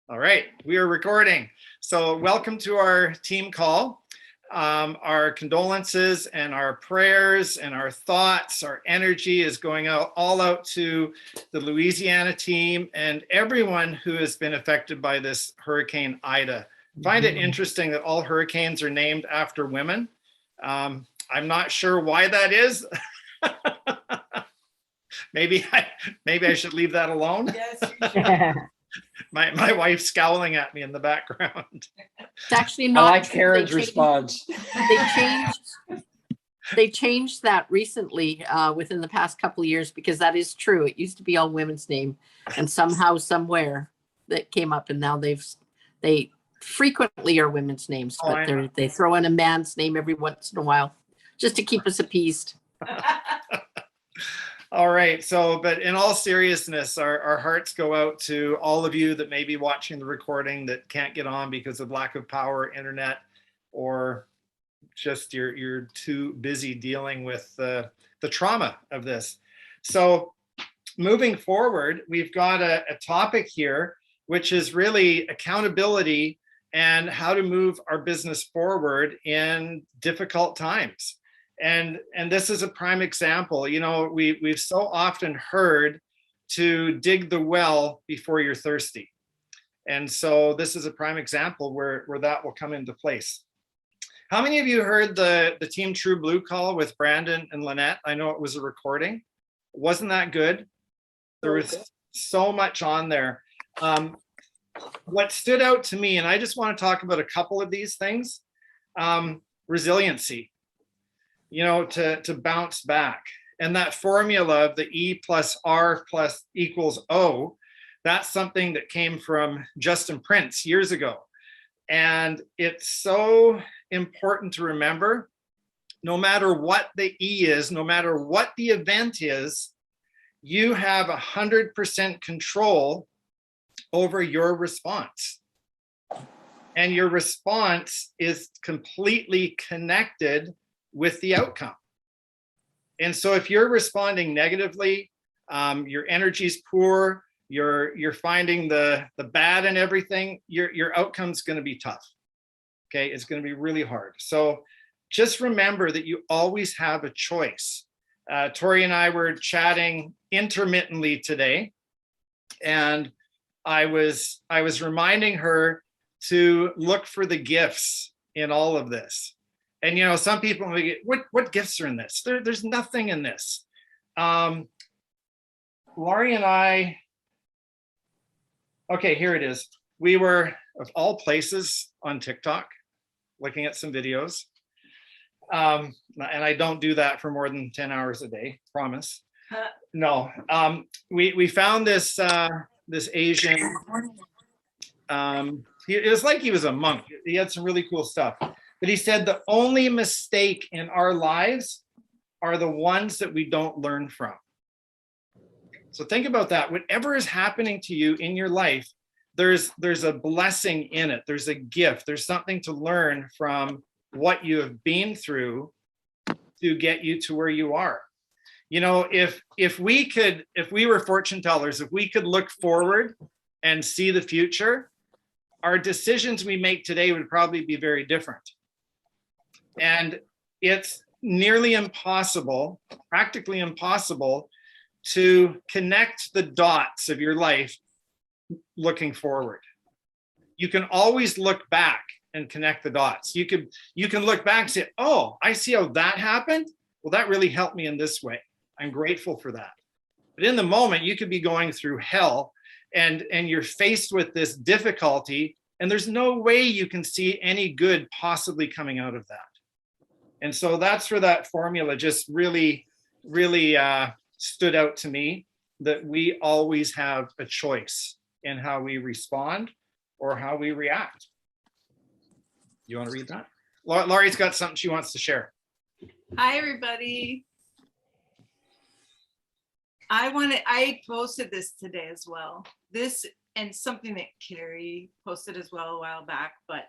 All right, we are recording. So welcome to our team call. Our condolences and our prayers and our thoughts, our energy is going out all out to the Louisiana team and everyone who has been affected by this Hurricane Ida. I find it interesting that all hurricanes are named after women. I'm not sure why that is. Maybe I should leave that alone. Yes, you should. My wife's scowling at me in the background. It's actually not. I like Karen's response. They changed that recently within the past couple of years, because that is true. It used to be all women's name, and somehow, somewhere, that came up, and now they frequently are women's names, but they throw in a man's name every once in a while just to keep us appeased. All right. So, but in all seriousness, our hearts go out to all of you that may be watching the recording that can't get on because of lack of power, internet, or just you're too busy dealing with the trauma of this. So moving forward, we've got a topic here, which is really accountability and how to move our business forward in difficult times. And this is a prime example. You know, we've so often heard to dig the well before you're thirsty. And so this is a prime example where that will come into place. How many of you heard the Team True Blue call with Brandon and Lynette? I know it was a recording. Wasn't that good? There was so much on there. What stood out to me, and I just want to talk about a couple of these things, resiliency. You know, to bounce back. And that formula of the E plus R plus equals O, that's something that came from Justin Prince years ago. And it's so important to remember, no matter what the E is, no matter what the event is, you have 100% control over your response. And your response is completely connected with the outcome. And so if you're responding negatively, your energy's poor, you're finding the bad in everything, your outcome's going to be tough. Okay, it's going to be really hard. So just remember that you always have a choice. Tori and I were chatting intermittently today, and I was reminding her to look for the gifts in all of this. And, you know, some people will get, what gifts are in this? There's nothing in this. Laurie and I, okay, here it is. We were, of all places, on TikTok, looking at some videos. And I don't do that for more than 10 hours a day, promise. No, we found this Asian, it was like he was a monk. He had some really cool stuff. But he said the only mistake in our lives are the ones that we don't learn from. So think about that. Whatever is happening to you in your life, there's a blessing in it. There's a gift. There's something to learn from what you have been through to get you to where you are. You know, if we were fortune tellers, if we could look forward and see the future, our decisions we make today would probably be very different. And it's nearly impossible, practically impossible, to connect the dots of your life looking forward. You can always look back and connect the dots. You can look back and say, oh, I see how that happened. Well, that really helped me in this way. I'm grateful for that. But in the moment, you could be going through hell and you're faced with this difficulty, and there's no way you can see any good possibly coming out of that. And so that's where that formula just really, really stood out to me, that we always have a choice in how we respond or how we react. You want to read that? Laurie's got something she wants to share. Hi, everybody. I posted this today as well. This and something that Kerry posted as well a while back, but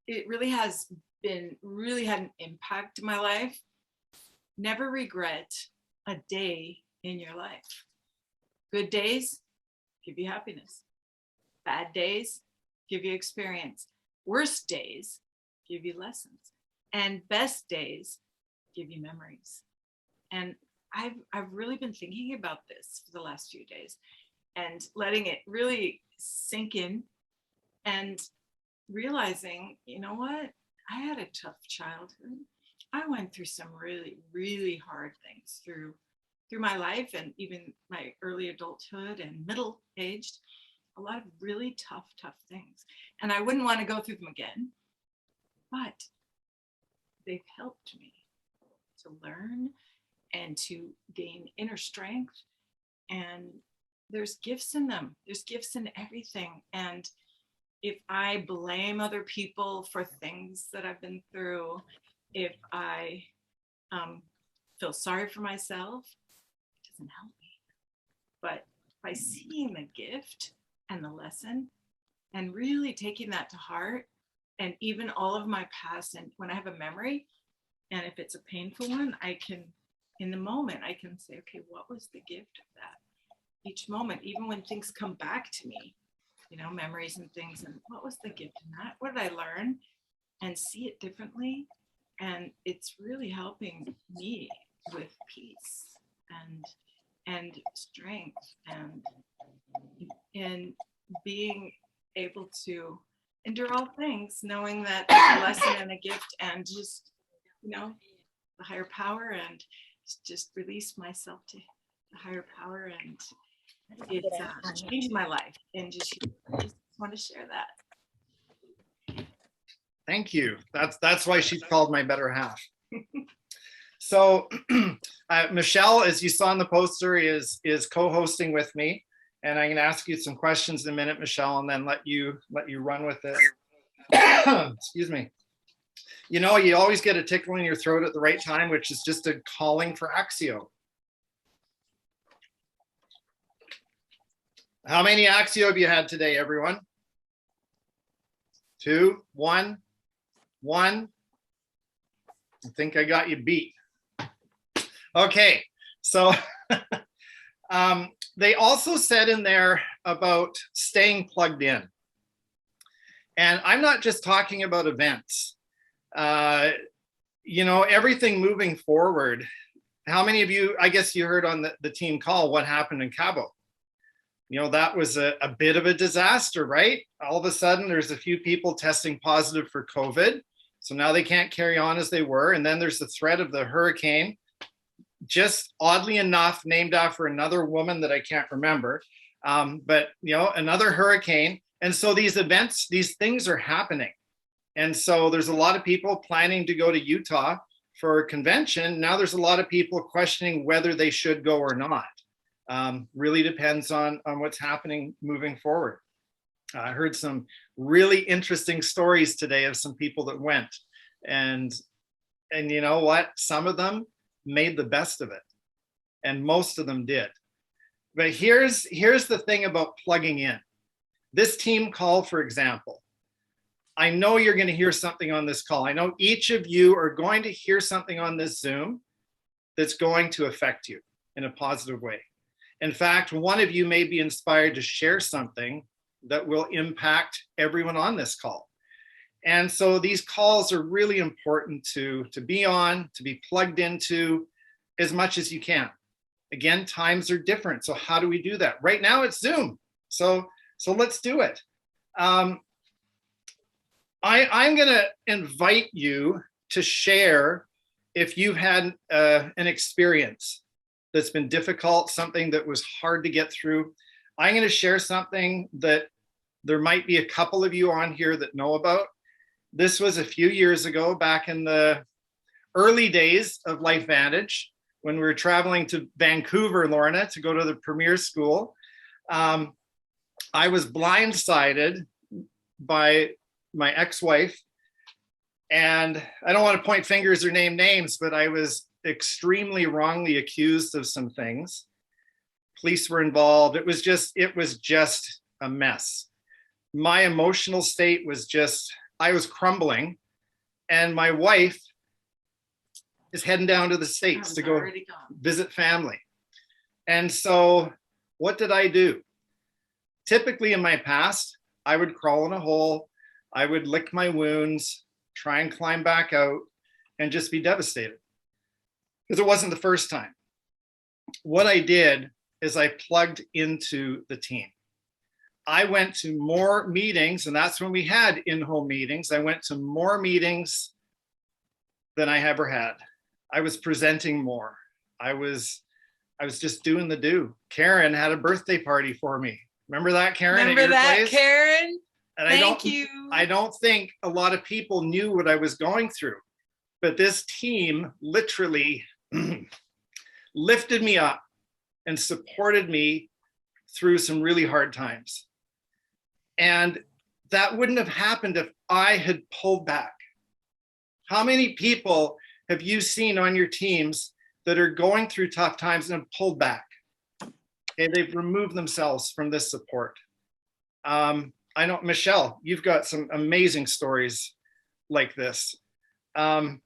it really had an impact in my life. Never regret a day in your life. Good days give you happiness. Bad days give you experience. Worst days give you lessons, and best days give you memories. And I've really been thinking about this for the last few days and letting it really sink in and realizing, you know what? I had a tough childhood. I went through some really, really hard things through my life, and even my early adulthood and middle aged, a lot of really tough things. And I wouldn't want to go through them again, but they've helped me to learn and to gain inner strength. And there's gifts in them. There's gifts in everything. And if I blame other people for things that I've been through, if I feel sorry for myself, it doesn't help me. But by seeing the gift and the lesson and really taking that to heart, and even all of my past, and when I have a memory, and if it's a painful one, I can, in the moment, I can say, okay, what was the gift of that? Each moment, even when things come back to me, you know, memories and things, and what was the gift in that? What did I learn? And see it differently. And it's really helping me with peace and strength and being able to endure all things, knowing that there's a lesson and a gift, and just, you know, the higher power, and just release myself to the higher power. And it's changed my life, and just want to share that. Thank you. That's why she's called my better half. So Michelle, as you saw in the poster, is co-hosting with me, and I'm going to ask you some questions in a minute, Michelle, and then let you run with it. Excuse me. You know, you always get a tickle in your throat at the right time, which is just a calling for Axio. How many Axio have you had today, everyone? 2, 1, 1. I think I got you beat. Okay, so they also said in there about staying plugged in. And I'm not just talking about events. You know, everything moving forward. How many of you, I guess you heard on the team call what happened in Cabo? You know, that was a bit of a disaster, right? All of a sudden, there's a few people testing positive for COVID. So now they can't carry on as they were. And then there's the threat of the hurricane, just oddly enough, named after another woman that I can't remember. But, you know, another hurricane. And so these events, these things are happening. And so there's a lot of people planning to go to Utah for a convention. Now there's a lot of people questioning whether they should go or not. Really depends on what's happening moving forward. I heard some really interesting stories today of some people that went, and you know what? Some of them made the best of it, and most of them did. But here's the thing about plugging in. This team call, for example, I know you're going to hear something on this call. I know each of you are going to hear something on this Zoom that's going to affect you in a positive way. In fact, one of you may be inspired to share something that will impact everyone on this call. And so these calls are really important to be on, to be plugged into as much as you can. Again, times are different. So how do we do that? Right now it's Zoom. So let's do it. I'm going to invite you to share if you've had an experience that's been difficult, something that was hard to get through. I'm going to share something that there might be a couple of you on here that know about. This was a few years ago, back in the early days of Life Vantage, when we were traveling to Vancouver, Lorna, to go to the premier school. I was blindsided by my ex-wife, and I don't want to point fingers or name names, but I was extremely wrongly accused of some things. Police were involved. It was just a mess. My emotional state was I was crumbling, and my wife is heading down to the States to go visit family. And so what did I do? Typically in my past, I would crawl in a hole. I would lick my wounds, try and climb back out, and just be devastated. Because it wasn't the first time. What I did is I plugged into the team. I went to more meetings, and that's when we had in-home meetings. I went to more meetings than I ever had. I was presenting more. I was just doing the do. Karen had a birthday party for me. Remember that, Karen? Remember that, place? Karen? And Thank you. I don't think a lot of people knew what I was going through, but this team literally lifted me up and supported me through some really hard times. And that wouldn't have happened if I had pulled back. How many people have you seen on your teams that are going through tough times and have pulled back? Okay, they've removed themselves from this support. I know, Michelle, you've got some amazing stories like this. I'd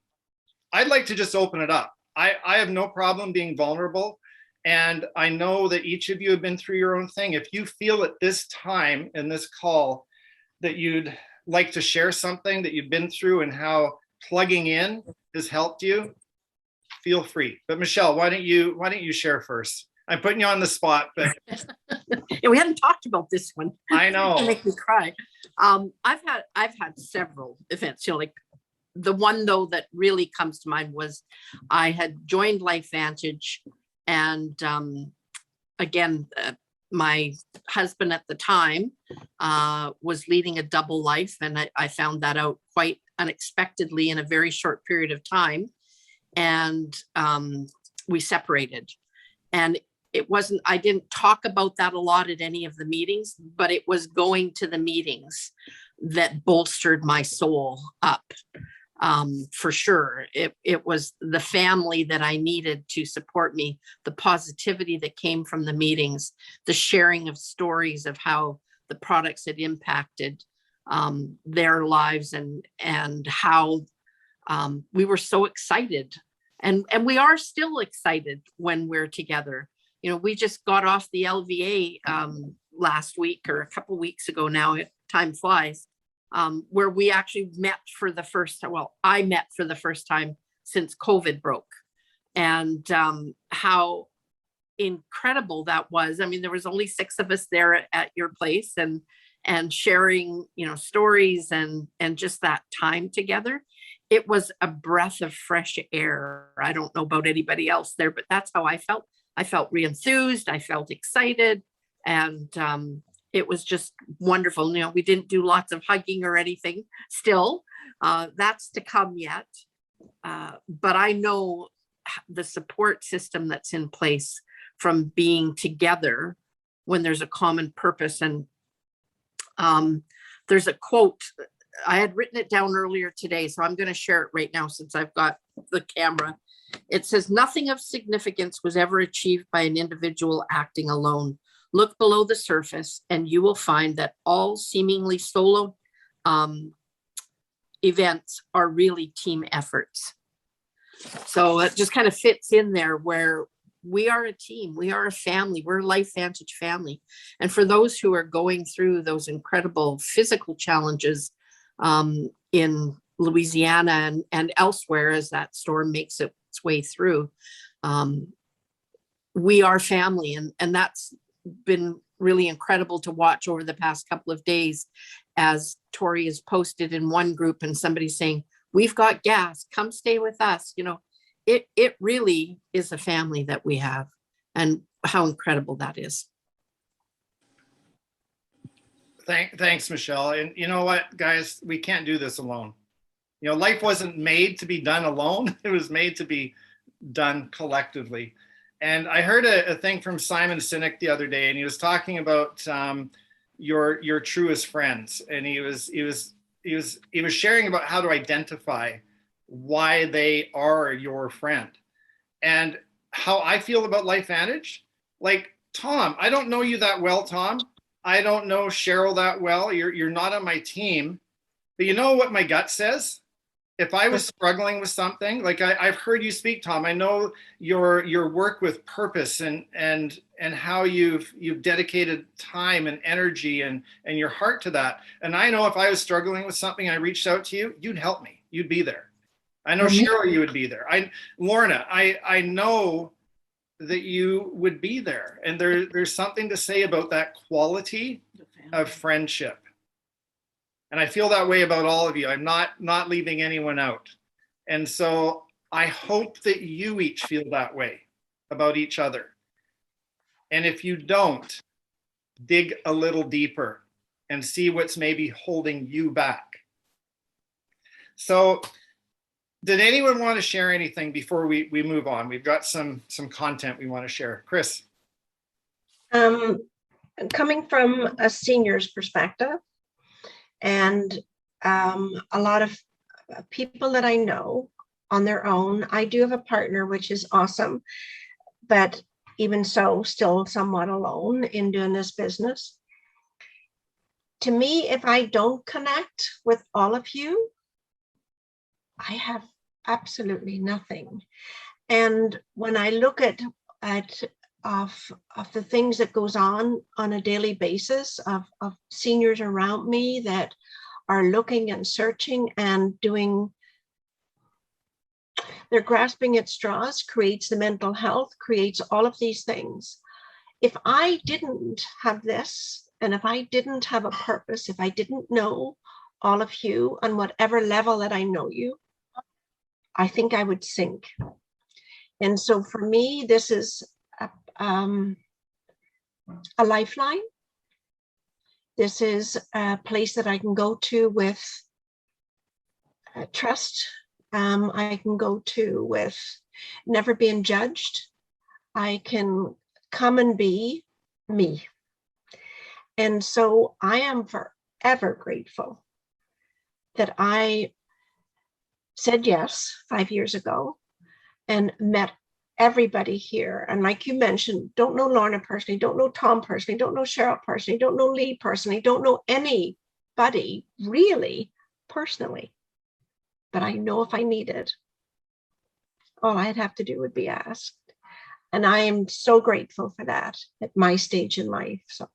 like to just open it up. I have no problem being vulnerable. And I know that each of you have been through your own thing. If you feel at this time in this call that you'd like to share something that you've been through and how plugging in has helped you, feel free. But Michelle, why don't you share first? I'm putting you on the spot, but yeah, we hadn't talked about this one. I know. It makes me cry. I've had several events. Like the one though that really comes to mind was I had joined LifeVantage, and again, my husband at the time was leading a double life, and I found that out quite unexpectedly in a very short period of time, and we separated. And I didn't talk about that a lot at any of the meetings, but it was going to the meetings that bolstered my soul up. For sure. It was the family that I needed to support me, the positivity that came from the meetings, the sharing of stories of how the products had impacted their lives, and how we were so excited. And we are still excited when we're together. You know, we just got off the LVA last week or a couple weeks ago now, time flies, where we actually met for the first time. Well, I met for the first time since COVID broke, and how incredible that was. I mean, there was only 6 of us there at your place, and sharing, stories and just that time together. It was a breath of fresh air. I don't know about anybody else there, but that's how I felt. I felt re-enthused. I felt excited. And it was just wonderful. We didn't do lots of hugging or anything still. That's to come yet. But I know the support system that's in place from being together when there's a common purpose. And there's a quote. I had written it down earlier today, so I'm going to share it right now since I've got the camera. It says, "Nothing of significance was ever achieved by an individual acting alone. Look below the surface and you will find that all seemingly solo events are really team efforts." So it just kind of fits in there where we are a team, we are a family, we're a LifeVantage family. And for those who are going through those incredible physical challenges in Louisiana and elsewhere as that storm makes its way through, we are family. And that's been really incredible to watch over the past couple of days, as Tori has posted in one group and somebody's saying, "We've got gas, come stay with us." It really is a family that we have, and how incredible that is. Thanks, Michelle. And you know what, guys, we can't do this alone. Life wasn't made to be done alone. It was made to be done collectively. And I heard a thing from Simon Sinek the other day, and he was talking about your truest friends. And he was sharing about how to identify why they are your friend. And how I feel about LifeVantage, like Tom, I don't know you that well, Tom. I don't know Cheryl that well. You're not on my team. But you know what my gut says? if I was struggling with something, like I've heard you speak, Tom, I know your work with purpose and how you've dedicated time and energy and your heart to that. And I know if I was struggling with something, I reached out to you, you'd help me. You'd be there. I know Cheryl, you would be there. Lorna, I know that you would be there. And there's something to say about that quality of friendship. And I feel that way about all of you. I'm not leaving anyone out. And so I hope that you each feel that way about each other. And if you don't, dig a little deeper and see what's maybe holding you back. So did anyone want to share anything before we move on? We've got some content we want to share. Chris. Coming from a senior's perspective, and a lot of people that I know on their own, I do have a partner, which is awesome, but even so, still somewhat alone in doing this business. To me, if I don't connect with all of you, I have absolutely nothing. And when I look at the things that goes on a daily basis of seniors around me that are looking and searching and doing, they're grasping at straws, creates the mental health, creates all of these things. If I didn't have this, and if I didn't have a purpose, if I didn't know all of you on whatever level that I know you, I think I would sink. And so for me, this is a lifeline. This is a place that I can go to with trust. I can go to with never being judged. I can come and be me. And so I am forever grateful that I said yes 5 years ago and met everybody here. And like you mentioned, don't know Lorna personally, don't know Tom personally, don't know Cheryl personally, don't know Lee personally, don't know anybody really personally. But I know if I needed, all I'd have to do would be asked. And I am so grateful for that at my stage in life. So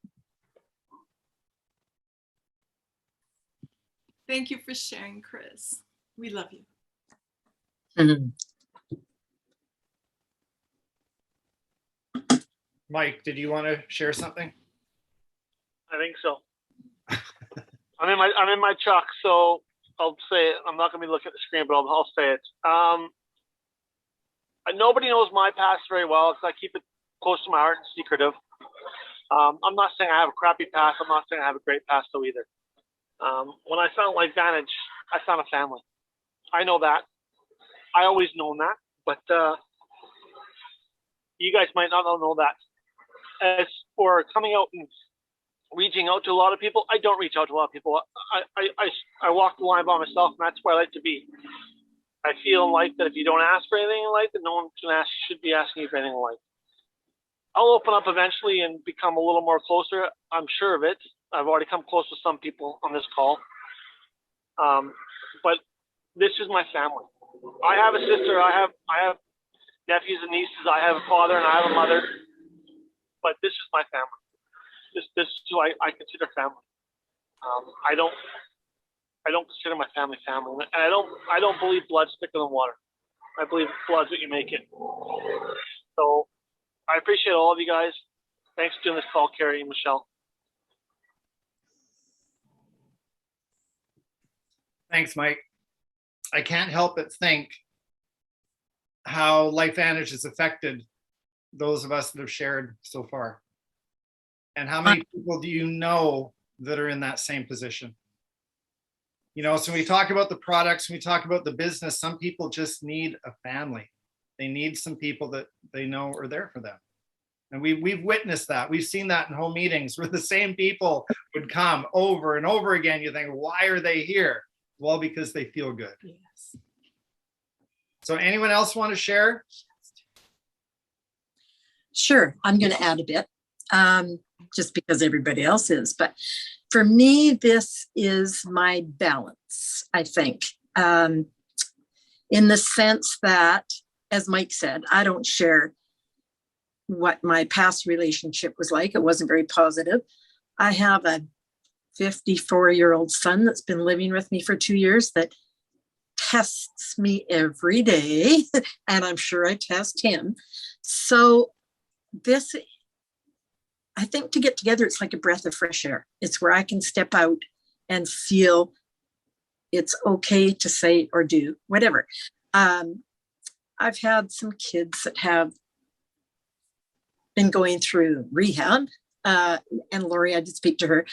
Thank you for sharing, Chris. We love you. Mike, did you want to share something? I think so. I'm in my truck, so I'll say it. I'm not going to be looking at the screen, but I'll say it. Nobody knows my past very well because I keep it close to my heart and secretive. I'm not saying I have a crappy past. I'm not saying I have a great past though either. When I found LifeVantage, I found a family. I know that. I always known that, but you guys might not know that. As for coming out and reaching out to a lot of people, I don't reach out to a lot of people. I walk the line by myself, and that's where I like to be. I feel in life that if you don't ask for anything in life, then no one should be asking you for anything in life. I'll open up eventually and become a little more closer. I'm sure of it. I've already come close with some people on this call. But this is my family. I have a sister. I have nephews and nieces. I have a father and I have a mother. But this is my family. This is who I consider family. I don't consider my family, and I don't believe blood's thicker than water. I believe blood's what you make it. So I appreciate all of you guys. Thanks for doing this call, Kerry and Michelle. Thanks, Mike. I can't help but think how LifeVantage has affected those of us that have shared so far. And how many people do you know that are in that same position? You know, so when we talk about the products, when we talk about the business, some people just need a family. They need some people that they know are there for them. And we've witnessed that. We've seen that in home meetings where the same people would come over and over again. You think, why are they here? Well, because they feel good. Yes. So anyone else want to share? Sure, I'm going to add a bit, just because everybody else is. But for me, this is my balance, I think. in the sense that, as Mike said, I don't share what my past relationship was like. It wasn't very positive. I have a 54-year-old son that's been living with me for 2 years that tests me every day, and I'm sure I test him. So this, I think, to get together, it's like a breath of fresh air. It's where I can step out and feel it's okay to say or do whatever. I've had some kids that have been going through rehab, and Lori, I did speak to her.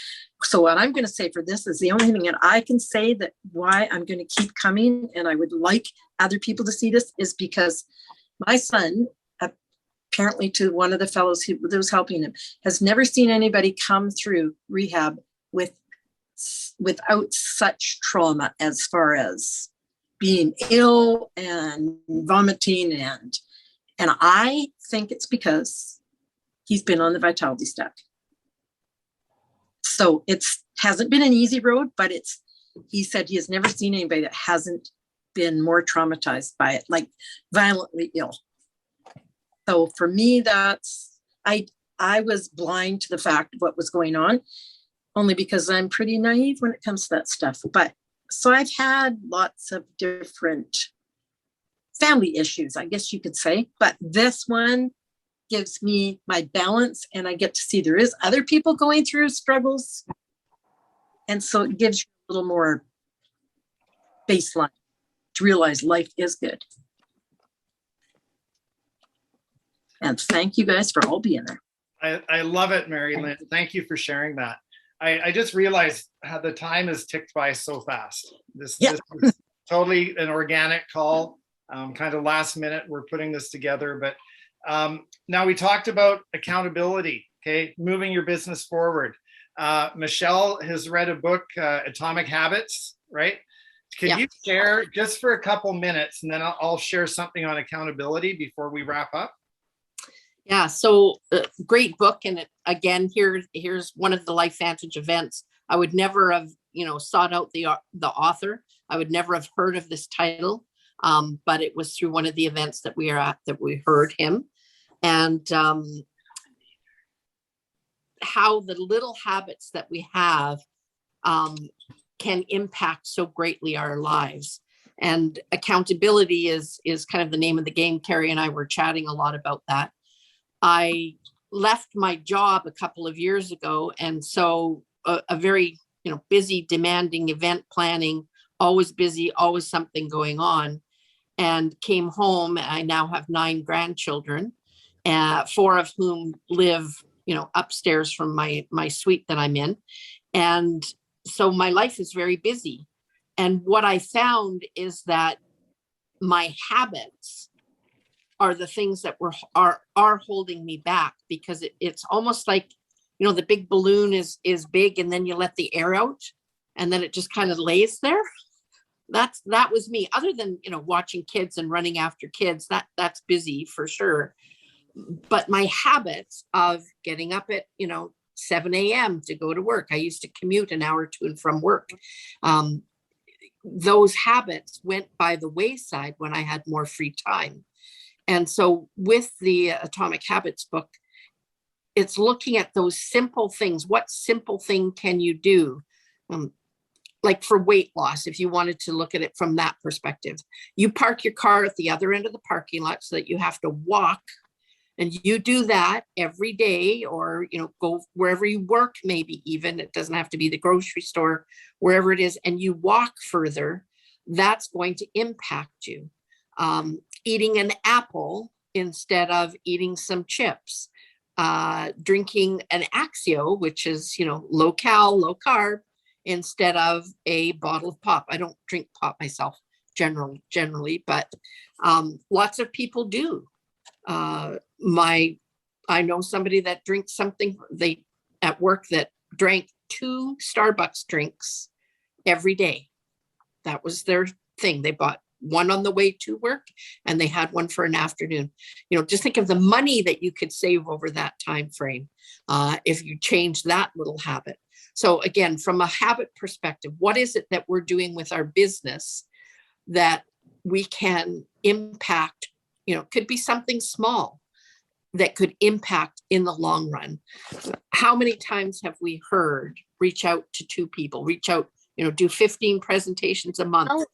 So what I'm going to say for this is the only thing that I can say that why I'm going to keep coming, and I would like other people to see this, is because my son, apparently to one of the fellows that was helping him, has never seen anybody come through rehab without such trauma, as far as being ill and vomiting, and I think it's because he's been on the Vitality Stack. So hasn't been an easy road, but he said he has never seen anybody that hasn't been more traumatized by it, like violently ill. So for me, I was blind to the fact of what was going on, only because I'm pretty naive when it comes to that stuff. But so I've had lots of different family issues, I guess you could say, but this one gives me my balance, and I get to see there is other people going through struggles. And so it gives you a little more baseline to realize life is good. And thank you guys for all being there. I love it, Mary Lynn. Thank you for sharing that. I just realized how the time has ticked by so fast. This is totally an organic call, kind of last minute. We're putting this together, but now we talked about accountability, okay, moving your business forward. Michelle has read a book, Atomic Habits, right? Can you share just for a couple minutes, and then I'll share something on accountability before we wrap up? Yeah, so great book. And again, here's one of the Life Vantage events. I would never have, sought out the author. I would never have heard of this title, but it was through one of the events that we are at that we heard him. And how the little habits that we have can impact so greatly our lives. And accountability is kind of the name of the game. Kerry and I were chatting a lot about that. I left my job a couple of years ago, and so a very busy, demanding event planning, always busy, always something going on, and came home. I now have 9 grandchildren, 4 of whom live upstairs from my suite that I'm in, and so my life is very busy. And what I found is that my habits are the things that are holding me back, because it's almost like, the big balloon is big, and then you let the air out, and then it just kind of lays there. That was me. Other than, watching kids and running after kids, that's busy for sure. But my habits of getting up at, 7 a.m. to go to work. I used to commute an hour to and from work. Those habits went by the wayside when I had more free time. And so with the Atomic Habits book, it's looking at those simple things. What simple thing can you do? Like for weight loss, if you wanted to look at it from that perspective, you park your car at the other end of the parking lot so that you have to walk, and you do that every day, or, go wherever you work, maybe even, it doesn't have to be the grocery store, wherever it is, and you walk further, that's going to impact you. Eating an apple instead of eating some chips, drinking an Axio, which is, low cal, low carb, instead of a bottle of pop. I don't drink pop myself generally, but lots of people do. I know somebody that drinks something at work that drank 2 Starbucks drinks every day. That was their thing. They bought one on the way to work, and they had one for an afternoon. Just think of the money that you could save over that time frame if you change that little habit. So again, from a habit perspective, what is it that we're doing with our business that we can impact, could be something small that could impact in the long run. How many times have we heard, reach out to 2 people, reach out, do 15 presentations a month?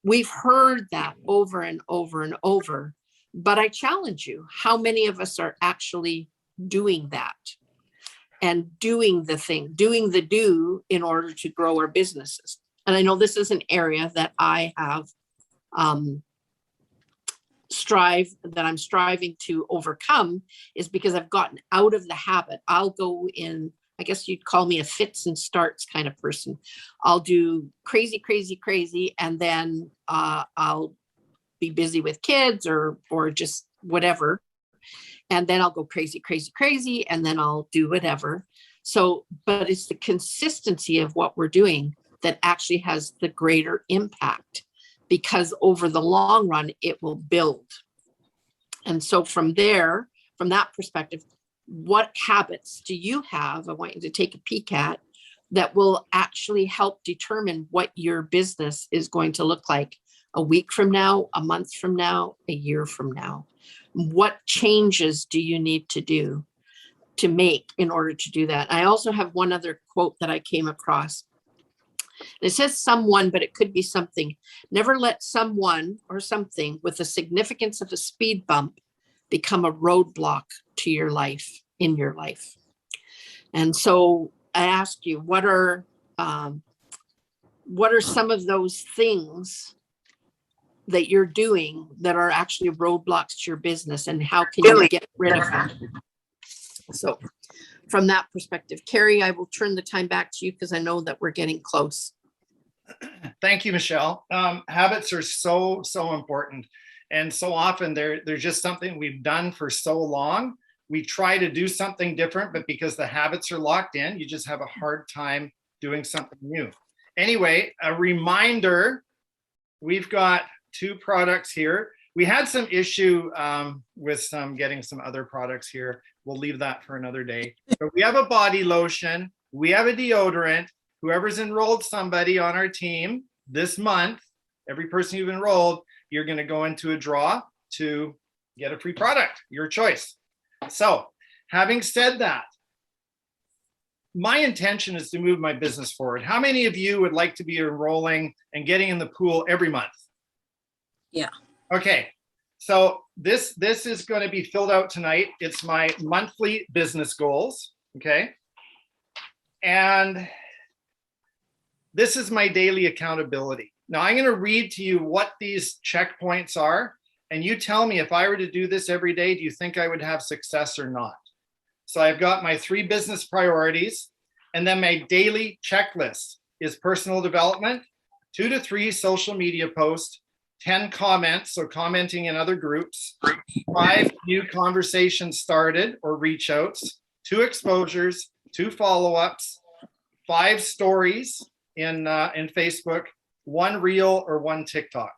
We've heard that over and over and over, but I challenge you, how many of us are actually doing that and doing the thing, doing the do in order to grow our businesses? And I know this is an area that I have I'm striving to overcome, is because I've gotten out of the habit. I'll go in, I guess you'd call me a fits and starts kind of person. I'll do crazy, and then I'll be busy with kids or just whatever. And then I'll go crazy, and then I'll do whatever. So, but it's the consistency of what we're doing that actually has the greater impact, because over the long run, it will build. And so from that perspective, what habits do you have? I want you to take a peek at that will actually help determine what your business is going to look like a week from now, a month from now, a year from now. What changes do you need to do to make in order to do that? I also have one other quote that I came across. It says someone, but it could be something. Never let someone or something with the significance of a speed bump become a roadblock to your life, in your life. And so I ask you, what are some of those things that you're doing that are actually roadblocks to your business, and how can you get rid of them? So from that perspective, Kerry, I will turn the time back to you because I know that we're getting close. Thank you, Michelle. Habits are so important. And so often they're just something we've done for so long. We try to do something different, but because the habits are locked in, you just have a hard time doing something new. Anyway, a reminder, we've got 2 products here. We had some issue with getting some other products here. We'll leave that for another day. But we have a body lotion. We have a deodorant. Whoever's enrolled somebody on our team this month, every person you've enrolled, you're going to go into a draw to get a free product, your choice. So having said that, my intention is to move my business forward. How many of you would like to be enrolling and getting in the pool every month? Yeah. Okay. So this is going to be filled out tonight. It's my monthly business goals. Okay. And this is my daily accountability. Now I'm going to read to you what these checkpoints are, and you tell me, if I were to do this every day, do you think I would have success or not? So I've got my 3 business priorities, and then my daily checklist is personal development, 2 to 3 social media posts, 10 comments, so commenting in other groups, 5 new conversations started or reach outs, 2 exposures, 2 follow-ups, 5 stories in Facebook, 1 reel or 1 TikTok.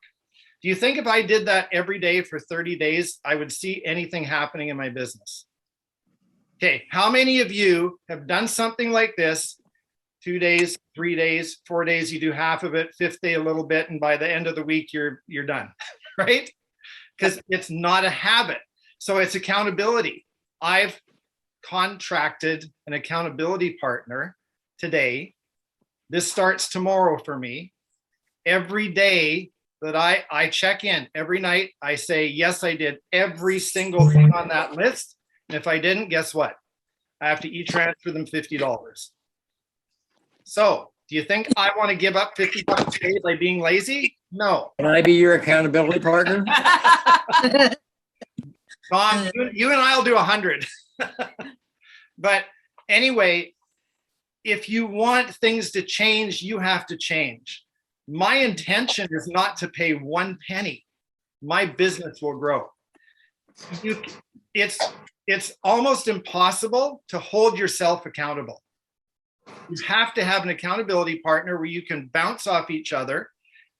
Do you think if I did that every day for 30 days, I would see anything happening in my business? Okay, how many of you have done something like this? 2 days, 3 days, 4 days, you do half of it, 5th day a little bit, and by the end of the week, you're done, right? Because it's not a habit. So it's accountability. I've contracted an accountability partner today. This starts tomorrow for me. Every day that I check in, every night I say, yes, I did every single thing on that list. And if I didn't, guess what? I have to e-transfer them $50. So do you think I want to give up $50 a day by being lazy? No. Can I be your accountability partner? Tom, you and I'll do 100. But anyway, if you want things to change, you have to change. My intention is not to pay 1 penny. My business will grow. It's almost impossible to hold yourself accountable. You have to have an accountability partner where you can bounce off each other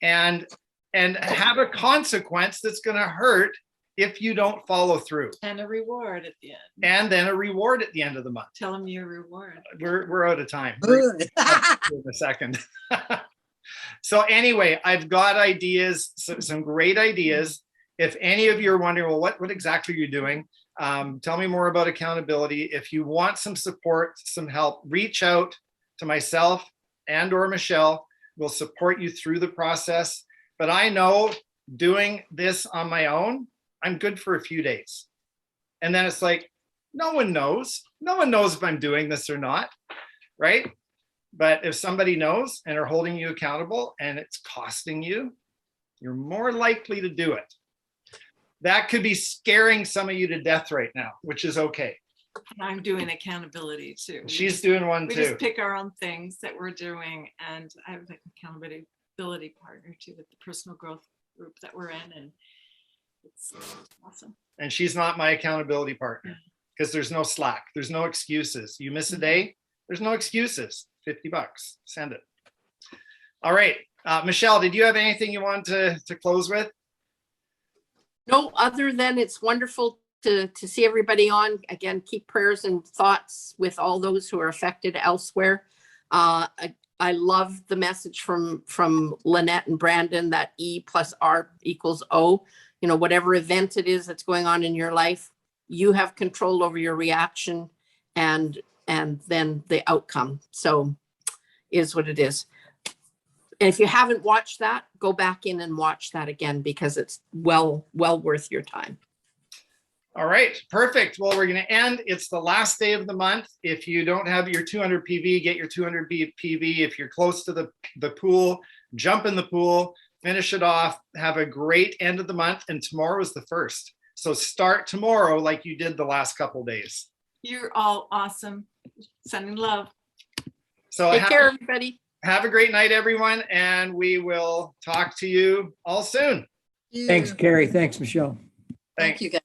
and have a consequence that's going to hurt if you don't follow through. And a reward at the end. And then a reward at the end of the month. Tell them your reward. We're out of time. Good. In a second. So anyway, I've got ideas, some great ideas. If any of you are wondering, well, what exactly are you doing? Tell me more about accountability. If you want some support, some help, reach out to myself and or Michelle. We'll support you through the process. But I know doing this on my own, I'm good for a few days. And then it's like, no one knows. No one knows if I'm doing this or not, right? But if somebody knows and are holding you accountable and it's costing you, you're more likely to do it. That could be scaring some of you to death right now, which is okay. I'm doing accountability too. She's doing one We too. just pick our own things that we're doing, and I have an accountability partner too with the personal growth group that we're in, and it's awesome. And she's not my accountability partner because there's no slack. There's no excuses. You miss a day, there's no excuses. $50, send it. All right. Michelle, did you have anything you want to close with? No, other than it's wonderful to see everybody on. Again, keep prayers and thoughts with all those who are affected elsewhere. I love the message from Lynette and Brandon that E plus R equals O. You know, whatever event it is that's going on in your life, you have control over your reaction and then the outcome. So is what it is. And if you haven't watched that, go back in and watch that again, because it's well worth your time. All right, perfect. Well, we're going to end. It's the last day of the month. If you don't have your 200 PV, get your 200 PV. If you're close to the pool, jump in the pool, finish it off. Have a great end of the month. And tomorrow is the 1st. So start tomorrow like you did the last couple days. You're all awesome. Sending love. So Take care, everybody. have a great night, everyone. And we will talk to you all soon. Thanks, Kerry. Thanks, Michelle. Thanks. Thank you, guys.